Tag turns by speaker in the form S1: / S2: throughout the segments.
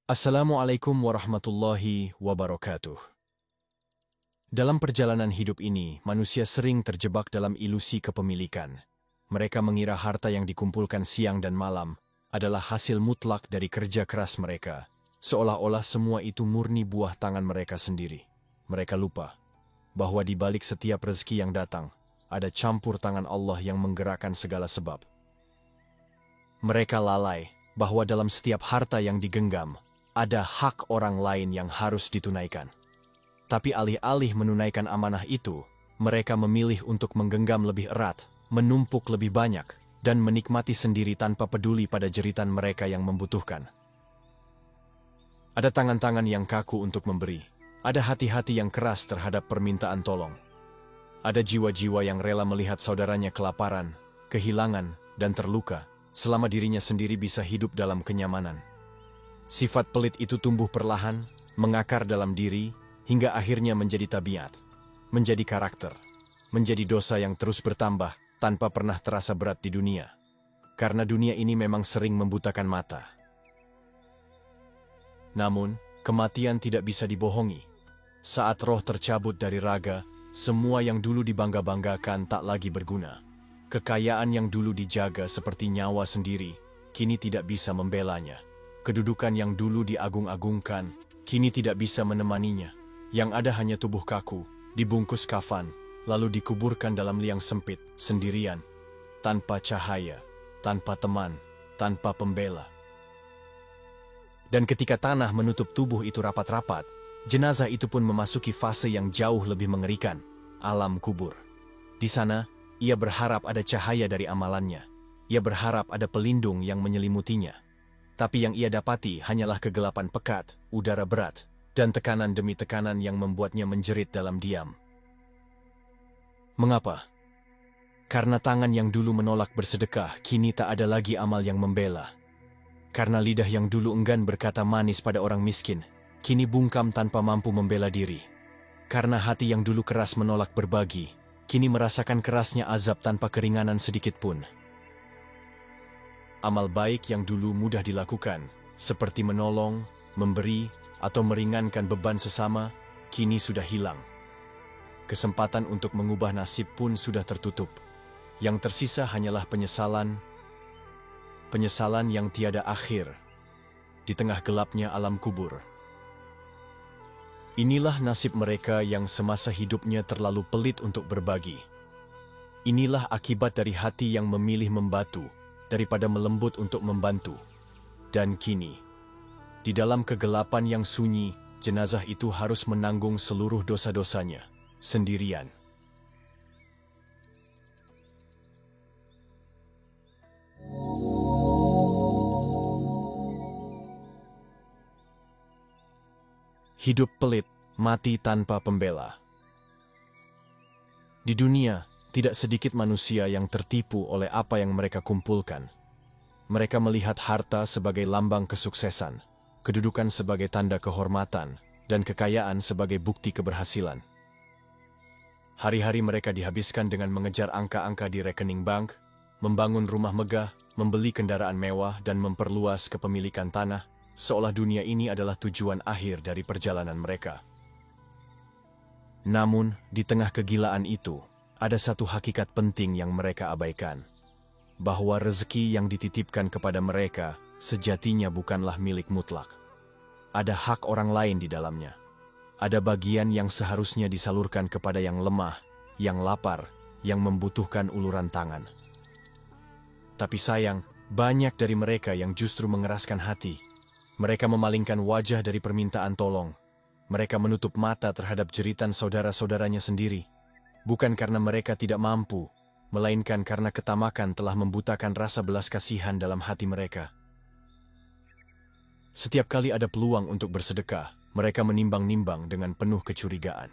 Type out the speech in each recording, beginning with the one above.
S1: Assalamualaikum warahmatullahi wabarakatuh. Dalam perjalanan hidup ini, manusia sering terjebak dalam ilusi kepemilikan. Mereka mengira harta yang dikumpulkan siang dan malam adalah hasil mutlak dari kerja keras mereka, seolah-olah semua itu murni buah tangan mereka sendiri. Mereka lupa bahwa di balik setiap rezeki yang datang, ada campur tangan Allah yang menggerakkan segala sebab. Mereka lalai bahwa dalam setiap harta yang digenggam, ada hak orang lain yang harus ditunaikan. Tapi alih-alih menunaikan amanah itu, mereka memilih untuk menggenggam lebih erat, menumpuk lebih banyak, dan menikmati sendiri tanpa peduli pada jeritan mereka yang membutuhkan. Ada tangan-tangan yang kaku untuk memberi, ada hati-hati yang keras terhadap permintaan tolong. Ada jiwa-jiwa yang rela melihat saudaranya kelaparan, kehilangan, dan terluka, selama dirinya sendiri bisa hidup dalam kenyamanan. Sifat pelit itu tumbuh perlahan, mengakar dalam diri, hingga akhirnya menjadi tabiat, menjadi karakter, menjadi dosa yang terus bertambah tanpa pernah terasa berat di dunia. Karena dunia ini memang sering membutakan mata. Namun, kematian tidak bisa dibohongi. Saat roh tercabut dari raga, semua yang dulu dibangga-banggakan tak lagi berguna. Kekayaan yang dulu dijaga seperti nyawa sendiri, kini tidak bisa membelanya. Kedudukan yang dulu diagung-agungkan, kini tidak bisa menemaninya. Yang ada hanya tubuh kaku, dibungkus kafan, lalu dikuburkan dalam liang sempit, sendirian, tanpa cahaya, tanpa teman, tanpa pembela. Dan ketika tanah menutup tubuh itu rapat-rapat, jenazah itu pun memasuki fase yang jauh lebih mengerikan, alam kubur. Di sana, ia berharap ada cahaya dari amalannya. Ia berharap ada pelindung yang menyelimutinya. Tapi yang ia dapati hanyalah kegelapan pekat, udara berat, dan tekanan demi tekanan yang membuatnya menjerit dalam diam. Mengapa? Karena tangan yang dulu menolak bersedekah, kini tak ada lagi amal yang membela. Karena lidah yang dulu enggan berkata manis pada orang miskin, kini bungkam tanpa mampu membela diri. Karena hati yang dulu keras menolak berbagi, kini merasakan kerasnya azab tanpa keringanan sedikit pun. Amal baik yang dulu mudah dilakukan, seperti menolong, memberi, atau meringankan beban sesama, kini sudah hilang. Kesempatan untuk mengubah nasib pun sudah tertutup. Yang tersisa hanyalah penyesalan yang tiada akhir, di tengah gelapnya alam kubur. Inilah nasib mereka yang semasa hidupnya terlalu pelit untuk berbagi. Inilah akibat dari hati yang memilih membatu, daripada melembut untuk membantu. Dan kini, di dalam kegelapan yang sunyi, jenazah itu harus menanggung seluruh dosa-dosanya, sendirian. Hidup pelit, mati tanpa pembela. Di dunia, tidak sedikit manusia yang tertipu oleh apa yang mereka kumpulkan. Mereka melihat harta sebagai lambang kesuksesan, kedudukan sebagai tanda kehormatan, dan kekayaan sebagai bukti keberhasilan. Hari-hari mereka dihabiskan dengan mengejar angka-angka di rekening bank, membangun rumah megah, membeli kendaraan mewah, dan memperluas kepemilikan tanah, seolah dunia ini adalah tujuan akhir dari perjalanan mereka. Namun, di tengah kegilaan itu, ada satu hakikat penting yang mereka abaikan, bahwa rezeki yang dititipkan kepada mereka sejatinya bukanlah milik mutlak. Ada hak orang lain di dalamnya. Ada bagian yang seharusnya disalurkan kepada yang lemah, yang lapar, yang membutuhkan uluran tangan. Tapi sayang, banyak dari mereka yang justru mengeraskan hati. Mereka memalingkan wajah dari permintaan tolong. Mereka menutup mata terhadap jeritan saudara-saudaranya sendiri. Bukan karena mereka tidak mampu, melainkan karena ketamakan telah membutakan rasa belas kasihan dalam hati mereka. Setiap kali ada peluang untuk bersedekah, mereka menimbang-nimbang dengan penuh kecurigaan.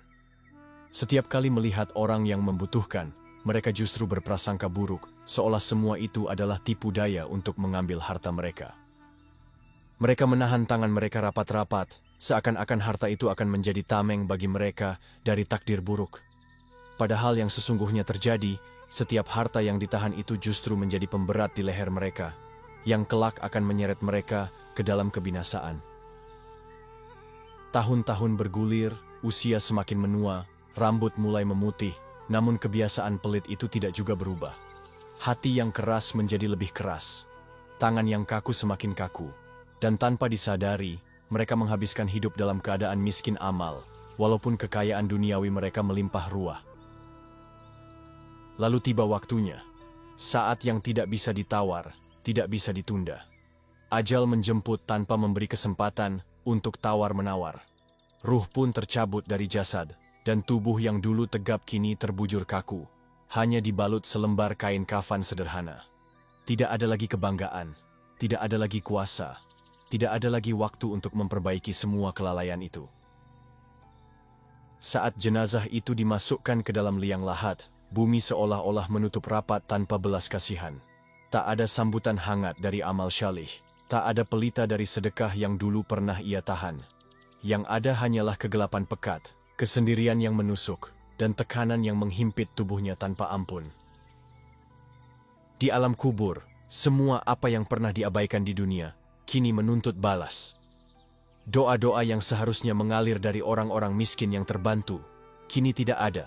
S1: Setiap kali melihat orang yang membutuhkan, mereka justru berprasangka buruk, seolah semua itu adalah tipu daya untuk mengambil harta mereka. Mereka menahan tangan mereka rapat-rapat, seakan-akan harta itu akan menjadi tameng bagi mereka dari takdir buruk. Padahal yang sesungguhnya terjadi, setiap harta yang ditahan itu justru menjadi pemberat di leher mereka, yang kelak akan menyeret mereka ke dalam kebinasaan. Tahun-tahun bergulir, usia semakin menua, rambut mulai memutih, namun kebiasaan pelit itu tidak juga berubah. Hati yang keras menjadi lebih keras, tangan yang kaku semakin kaku, dan tanpa disadari, mereka menghabiskan hidup dalam keadaan miskin amal, walaupun kekayaan duniawi mereka melimpah ruah. Lalu tiba waktunya, saat yang tidak bisa ditawar, tidak bisa ditunda. Ajal menjemput tanpa memberi kesempatan untuk tawar-menawar. Ruh pun tercabut dari jasad, dan tubuh yang dulu tegap kini terbujur kaku, hanya dibalut selembar kain kafan sederhana. Tidak ada lagi kebanggaan, tidak ada lagi kuasa, tidak ada lagi waktu untuk memperbaiki semua kelalaian itu. Saat jenazah itu dimasukkan ke dalam liang lahat, bumi seolah-olah menutup rapat tanpa belas kasihan. Tak ada sambutan hangat dari amal syalih, tak ada pelita dari sedekah yang dulu pernah ia tahan. Yang ada hanyalah kegelapan pekat, kesendirian yang menusuk, dan tekanan yang menghimpit tubuhnya tanpa ampun. Di alam kubur, semua apa yang pernah diabaikan di dunia, kini menuntut balas. Doa-doa yang seharusnya mengalir dari orang-orang miskin yang terbantu, kini tidak ada.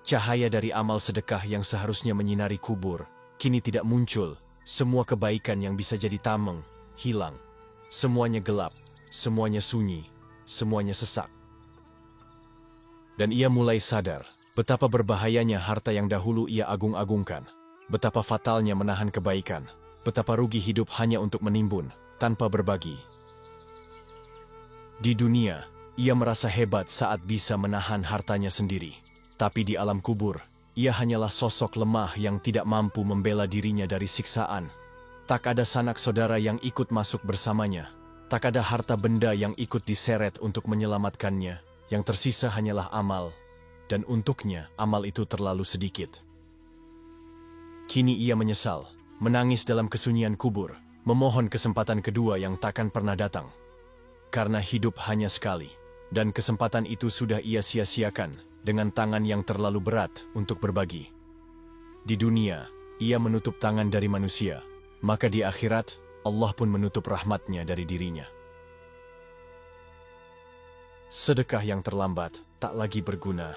S1: Cahaya dari amal sedekah yang seharusnya menyinari kubur, kini tidak muncul. Semua kebaikan yang bisa jadi tameng, hilang. Semuanya gelap, semuanya sunyi, semuanya sesak. Dan ia mulai sadar, betapa berbahayanya harta yang dahulu ia agung-agungkan. Betapa fatalnya menahan kebaikan, betapa rugi hidup hanya untuk menimbun, tanpa berbagi. Di dunia, ia merasa hebat saat bisa menahan hartanya sendiri. Tapi di alam kubur, ia hanyalah sosok lemah yang tidak mampu membela dirinya dari siksaan. Tak ada sanak saudara yang ikut masuk bersamanya. Tak ada harta benda yang ikut diseret untuk menyelamatkannya. Yang tersisa hanyalah amal. Dan untuknya, amal itu terlalu sedikit. Kini ia menyesal, menangis dalam kesunyian kubur, memohon kesempatan kedua yang takkan pernah datang. Karena hidup hanya sekali, dan kesempatan itu sudah ia sia-siakan dengan tangan yang terlalu berat untuk berbagi. Di dunia, ia menutup tangan dari manusia, maka di akhirat, Allah pun menutup rahmatnya dari dirinya. Sedekah yang terlambat tak lagi berguna.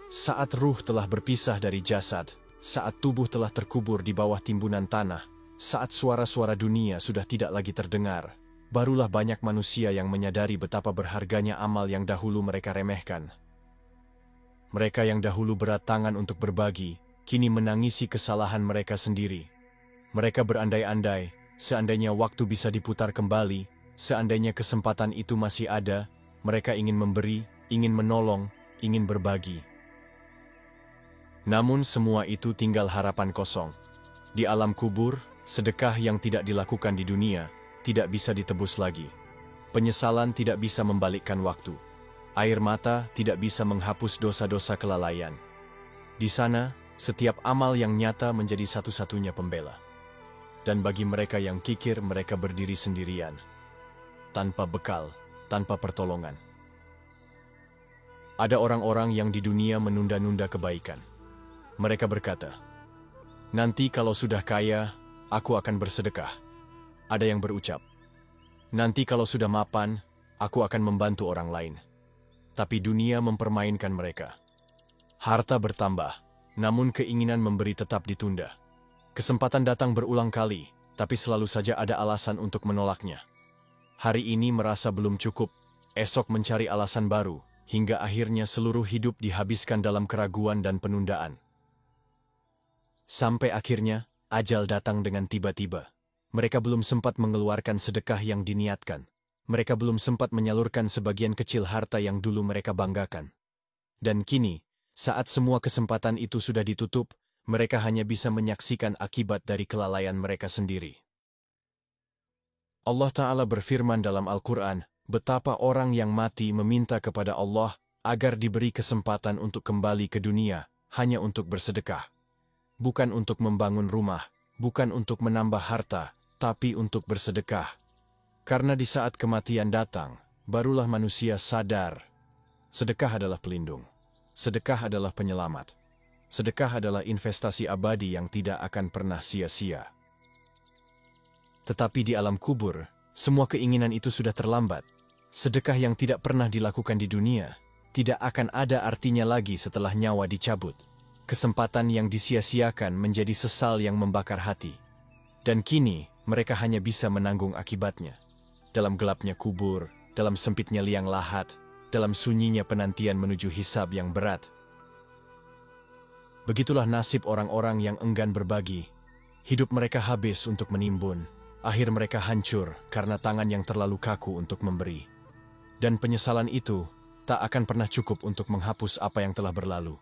S1: Saat ruh telah berpisah dari jasad, saat tubuh telah terkubur di bawah timbunan tanah, saat suara-suara dunia sudah tidak lagi terdengar, barulah banyak manusia yang menyadari betapa berharganya amal yang dahulu mereka remehkan. Mereka yang dahulu berat tangan untuk berbagi, kini menangisi kesalahan mereka sendiri. Mereka berandai-andai, seandainya waktu bisa diputar kembali, seandainya kesempatan itu masih ada, mereka ingin memberi, ingin menolong, ingin berbagi. Namun semua itu tinggal harapan kosong. Di alam kubur, sedekah yang tidak dilakukan di dunia, tidak bisa ditebus lagi. Penyesalan tidak bisa membalikkan waktu. Air mata tidak bisa menghapus dosa-dosa kelalaian. Di sana, setiap amal yang nyata menjadi satu-satunya pembela. Dan bagi mereka yang kikir, mereka berdiri sendirian. Tanpa bekal, tanpa pertolongan. Ada orang-orang yang di dunia menunda-nunda kebaikan. Mereka berkata, "Nanti kalau sudah kaya, aku akan bersedekah." Ada yang berucap, "Nanti kalau sudah mapan, aku akan membantu orang lain." Tapi dunia mempermainkan mereka. Harta bertambah, namun keinginan memberi tetap ditunda. Kesempatan datang berulang kali, tapi selalu saja ada alasan untuk menolaknya. Hari ini merasa belum cukup, esok mencari alasan baru, hingga akhirnya seluruh hidup dihabiskan dalam keraguan dan penundaan. Sampai akhirnya, ajal datang dengan tiba-tiba. Mereka belum sempat mengeluarkan sedekah yang diniatkan. Mereka belum sempat menyalurkan sebagian kecil harta yang dulu mereka banggakan. Dan kini, saat semua kesempatan itu sudah ditutup, mereka hanya bisa menyaksikan akibat dari kelalaian mereka sendiri. Allah Ta'ala berfirman dalam Al-Quran, betapa orang yang mati meminta kepada Allah agar diberi kesempatan untuk kembali ke dunia, hanya untuk bersedekah. Bukan untuk membangun rumah, bukan untuk menambah harta, tapi untuk bersedekah. Karena di saat kematian datang, barulah manusia sadar. Sedekah adalah pelindung. Sedekah adalah penyelamat. Sedekah adalah investasi abadi yang tidak akan pernah sia-sia. Tetapi di alam kubur, semua keinginan itu sudah terlambat. Sedekah yang tidak pernah dilakukan di dunia tidak akan ada artinya lagi setelah nyawa dicabut. Kesempatan yang disia-siakan menjadi sesal yang membakar hati. Dan kini, mereka hanya bisa menanggung akibatnya. Dalam gelapnya kubur, dalam sempitnya liang lahat, dalam sunyinya penantian menuju hisab yang berat. Begitulah nasib orang-orang yang enggan berbagi. Hidup mereka habis untuk menimbun. Akhir mereka hancur karena tangan yang terlalu kaku untuk memberi. Dan penyesalan itu tak akan pernah cukup untuk menghapus apa yang telah berlalu.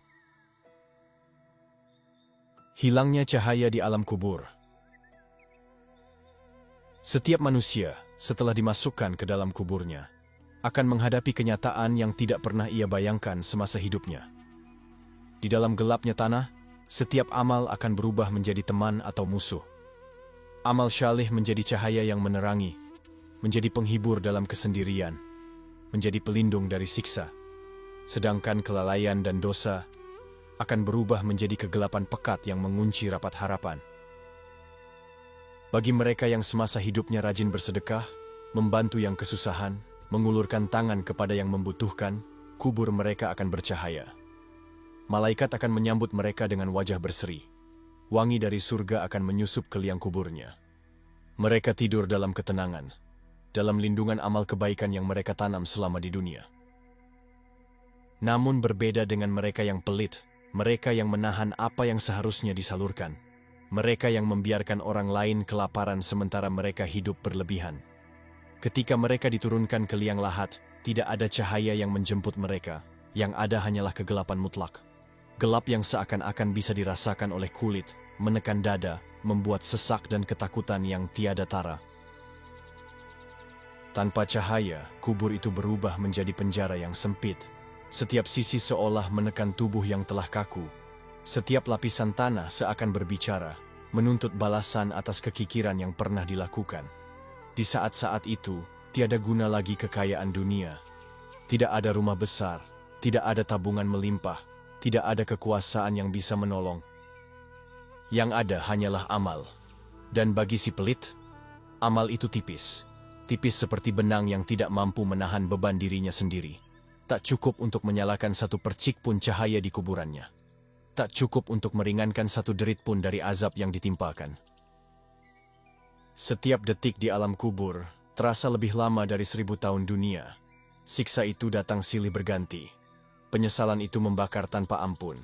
S1: Hilangnya cahaya di alam kubur. Setiap manusia, setelah dimasukkan ke dalam kuburnya, akan menghadapi kenyataan yang tidak pernah ia bayangkan semasa hidupnya. Di dalam gelapnya tanah, setiap amal akan berubah menjadi teman atau musuh. Amal syalih menjadi cahaya yang menerangi, menjadi penghibur dalam kesendirian, menjadi pelindung dari siksa. Sedangkan kelalaian dan dosa akan berubah menjadi kegelapan pekat yang mengunci rapat harapan. Bagi mereka yang semasa hidupnya rajin bersedekah, membantu yang kesusahan, mengulurkan tangan kepada yang membutuhkan, kubur mereka akan bercahaya. Malaikat akan menyambut mereka dengan wajah berseri. Wangi dari surga akan menyusup ke liang kuburnya. Mereka tidur dalam ketenangan, dalam lindungan amal kebaikan yang mereka tanam selama di dunia. Namun berbeda dengan mereka yang pelit, mereka yang menahan apa yang seharusnya disalurkan, mereka yang membiarkan orang lain kelaparan sementara mereka hidup berlebihan. Ketika mereka diturunkan ke liang lahat, tidak ada cahaya yang menjemput mereka, yang ada hanyalah kegelapan mutlak. Gelap yang seakan-akan bisa dirasakan oleh kulit, menekan dada, membuat sesak dan ketakutan yang tiada tara. Tanpa cahaya, kubur itu berubah menjadi penjara yang sempit. Setiap sisi seolah menekan tubuh yang telah kaku. Setiap lapisan tanah seakan berbicara, menuntut balasan atas kekikiran yang pernah dilakukan. Di saat-saat itu, tiada guna lagi kekayaan dunia. Tidak ada rumah besar, tidak ada tabungan melimpah, tidak ada kekuasaan yang bisa menolong. Yang ada hanyalah amal. Dan bagi si pelit, amal itu tipis. Tipis seperti benang yang tidak mampu menahan beban dirinya sendiri. Tak cukup untuk menyalakan satu percik pun cahaya di kuburannya. Tak cukup untuk meringankan satu derit pun dari azab yang ditimpakan. Setiap detik di alam kubur terasa lebih lama dari 1000 tahun dunia. Siksa itu datang silih berganti. Penyesalan itu membakar tanpa ampun.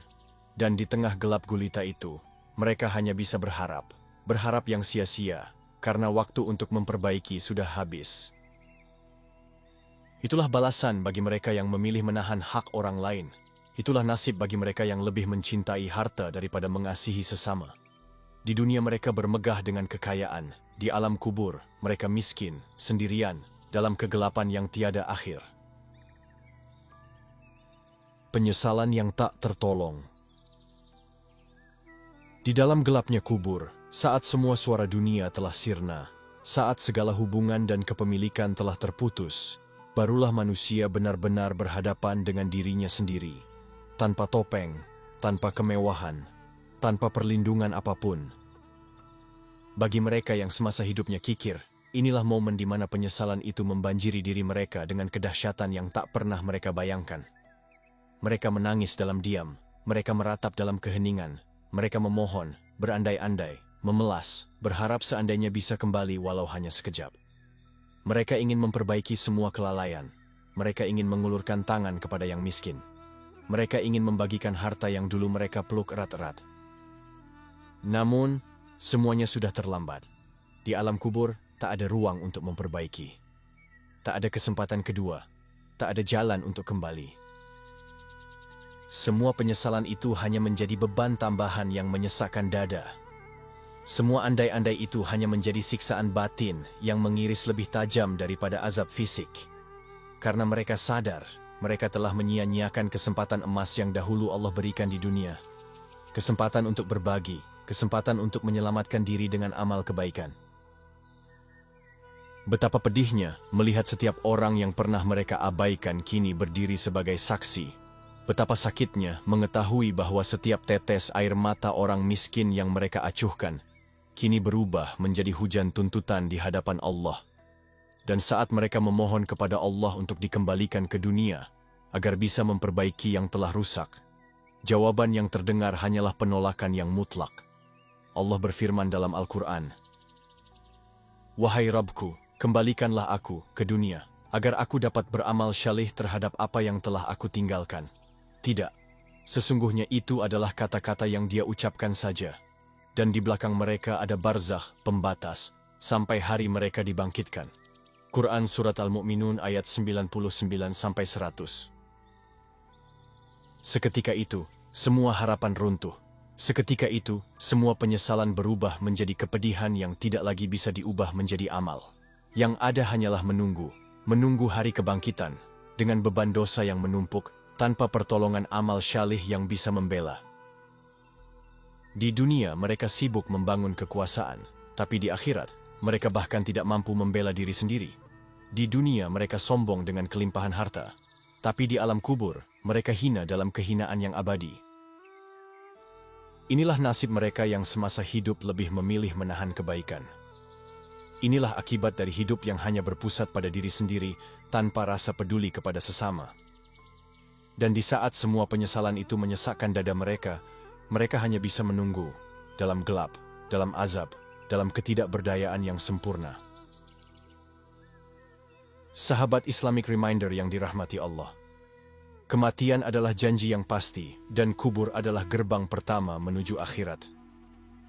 S1: Dan di tengah gelap gulita itu, mereka hanya bisa berharap. Berharap yang sia-sia. Karena waktu untuk memperbaiki sudah habis. Itulah balasan bagi mereka yang memilih menahan hak orang lain. Itulah nasib bagi mereka yang lebih mencintai harta daripada mengasihi sesama. Di dunia mereka bermegah dengan kekayaan. Di alam kubur, mereka miskin, sendirian, dalam kegelapan yang tiada akhir. Penyesalan yang tak tertolong. Di dalam gelapnya kubur, saat semua suara dunia telah sirna, saat segala hubungan dan kepemilikan telah terputus, barulah manusia benar-benar berhadapan dengan dirinya sendiri. Tanpa topeng, tanpa kemewahan, tanpa perlindungan apapun. Bagi mereka yang semasa hidupnya kikir, inilah momen di mana penyesalan itu membanjiri diri mereka dengan kedahsyatan yang tak pernah mereka bayangkan. Mereka menangis dalam diam, mereka meratap dalam keheningan, mereka memohon, berandai-andai, memelas, berharap seandainya bisa kembali walau hanya sekejap. Mereka ingin memperbaiki semua kelalaian. Mereka ingin mengulurkan tangan kepada yang miskin. Mereka ingin membagikan harta yang dulu mereka peluk erat-erat. Namun, semuanya sudah terlambat. Di alam kubur, tak ada ruang untuk memperbaiki. Tak ada kesempatan kedua. Tak ada jalan untuk kembali. Semua penyesalan itu hanya menjadi beban tambahan yang menyesakkan dada. Semua andai-andai itu hanya menjadi siksaan batin yang mengiris lebih tajam daripada azab fisik. Karena mereka sadar, mereka telah menyia-nyiakan kesempatan emas yang dahulu Allah berikan di dunia. Kesempatan untuk berbagi, kesempatan untuk menyelamatkan diri dengan amal kebaikan. Betapa pedihnya melihat setiap orang yang pernah mereka abaikan kini berdiri sebagai saksi. Betapa sakitnya mengetahui bahwa setiap tetes air mata orang miskin yang mereka acuhkan, kini berubah menjadi hujan tuntutan di hadapan Allah. Dan saat mereka memohon kepada Allah untuk dikembalikan ke dunia, agar bisa memperbaiki yang telah rusak, jawaban yang terdengar hanyalah penolakan yang mutlak. Allah berfirman dalam Al-Quran, "Wahai Rabbku, kembalikanlah aku ke dunia, agar aku dapat beramal syalih terhadap apa yang telah aku tinggalkan." Tidak, sesungguhnya itu adalah kata-kata yang dia ucapkan saja. Dan di belakang mereka ada barzakh, pembatas, sampai hari mereka dibangkitkan. Quran Surat Al-Mu'minun ayat 99-100. Seketika itu, semua harapan runtuh. Seketika itu, semua penyesalan berubah menjadi kepedihan yang tidak lagi bisa diubah menjadi amal. Yang ada hanyalah menunggu hari kebangkitan, dengan beban dosa yang menumpuk, tanpa pertolongan amal syalih yang bisa membela. Di dunia mereka sibuk membangun kekuasaan, tapi di akhirat, mereka bahkan tidak mampu membela diri sendiri. Di dunia mereka sombong dengan kelimpahan harta, tapi di alam kubur, mereka hina dalam kehinaan yang abadi. Inilah nasib mereka yang semasa hidup lebih memilih menahan kebaikan. Inilah akibat dari hidup yang hanya berpusat pada diri sendiri, tanpa rasa peduli kepada sesama. Dan di saat semua penyesalan itu menyesakkan dada mereka, mereka hanya bisa menunggu, dalam gelap, dalam azab, dalam ketidakberdayaan yang sempurna. Sahabat Islamic Reminder yang dirahmati Allah. Kematian adalah janji yang pasti, dan kubur adalah gerbang pertama menuju akhirat.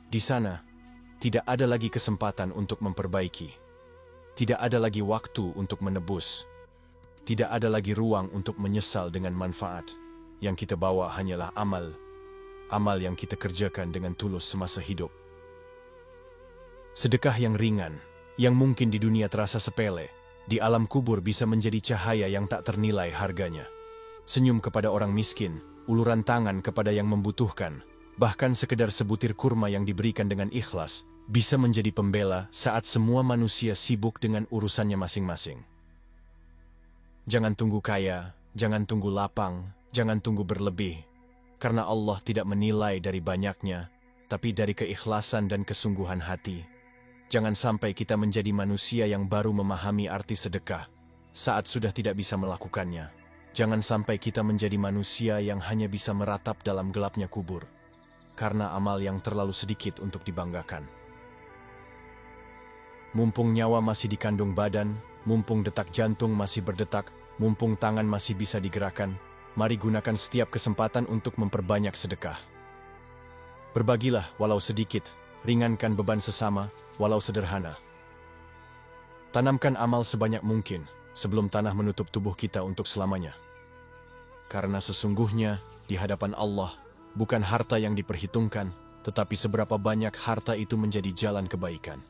S1: Di sana, tidak ada lagi kesempatan untuk memperbaiki. Tidak ada lagi waktu untuk menebus. Tidak ada lagi ruang untuk menyesal dengan manfaat. Yang kita bawa hanyalah amal yang kita kerjakan dengan tulus semasa hidup. Sedekah yang ringan, yang mungkin di dunia terasa sepele, di alam kubur bisa menjadi cahaya yang tak ternilai harganya. Senyum kepada orang miskin, uluran tangan kepada yang membutuhkan, bahkan sekedar sebutir kurma yang diberikan dengan ikhlas, bisa menjadi pembela saat semua manusia sibuk dengan urusannya masing-masing. Jangan tunggu kaya, jangan tunggu lapang, jangan tunggu berlebih, karena Allah tidak menilai dari banyaknya, tapi dari keikhlasan dan kesungguhan hati. Jangan sampai kita menjadi manusia yang baru memahami arti sedekah saat sudah tidak bisa melakukannya. Jangan sampai kita menjadi manusia yang hanya bisa meratap dalam gelapnya kubur, karena amal yang terlalu sedikit untuk dibanggakan. Mumpung nyawa masih dikandung badan, mumpung detak jantung masih berdetak, mumpung tangan masih bisa digerakkan, mari gunakan setiap kesempatan untuk memperbanyak sedekah. Berbagilah walau sedikit, ringankan beban sesama, walau sederhana. Tanamkan amal sebanyak mungkin sebelum tanah menutup tubuh kita untuk selamanya. Karena sesungguhnya di hadapan Allah bukan harta yang diperhitungkan, tetapi seberapa banyak harta itu menjadi jalan kebaikan.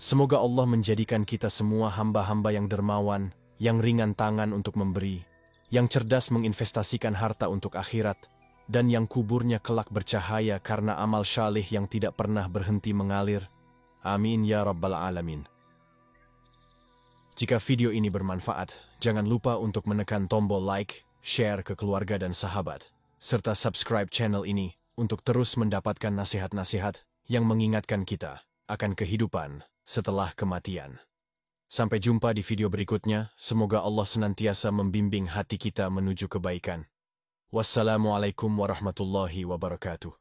S1: Semoga Allah menjadikan kita semua hamba-hamba yang dermawan, yang ringan tangan untuk memberi, yang cerdas menginvestasikan harta untuk akhirat, dan yang kuburnya kelak bercahaya karena amal syalih yang tidak pernah berhenti mengalir. Amin ya Rabbal Alamin. Jika video ini bermanfaat, jangan lupa untuk menekan tombol like, share ke keluarga dan sahabat, serta subscribe channel ini untuk terus mendapatkan nasihat-nasihat yang mengingatkan kita akan kehidupan setelah kematian. Sampai jumpa di video berikutnya, semoga Allah senantiasa membimbing hati kita menuju kebaikan. Wassalamualaikum warahmatullahi wabarakatuh.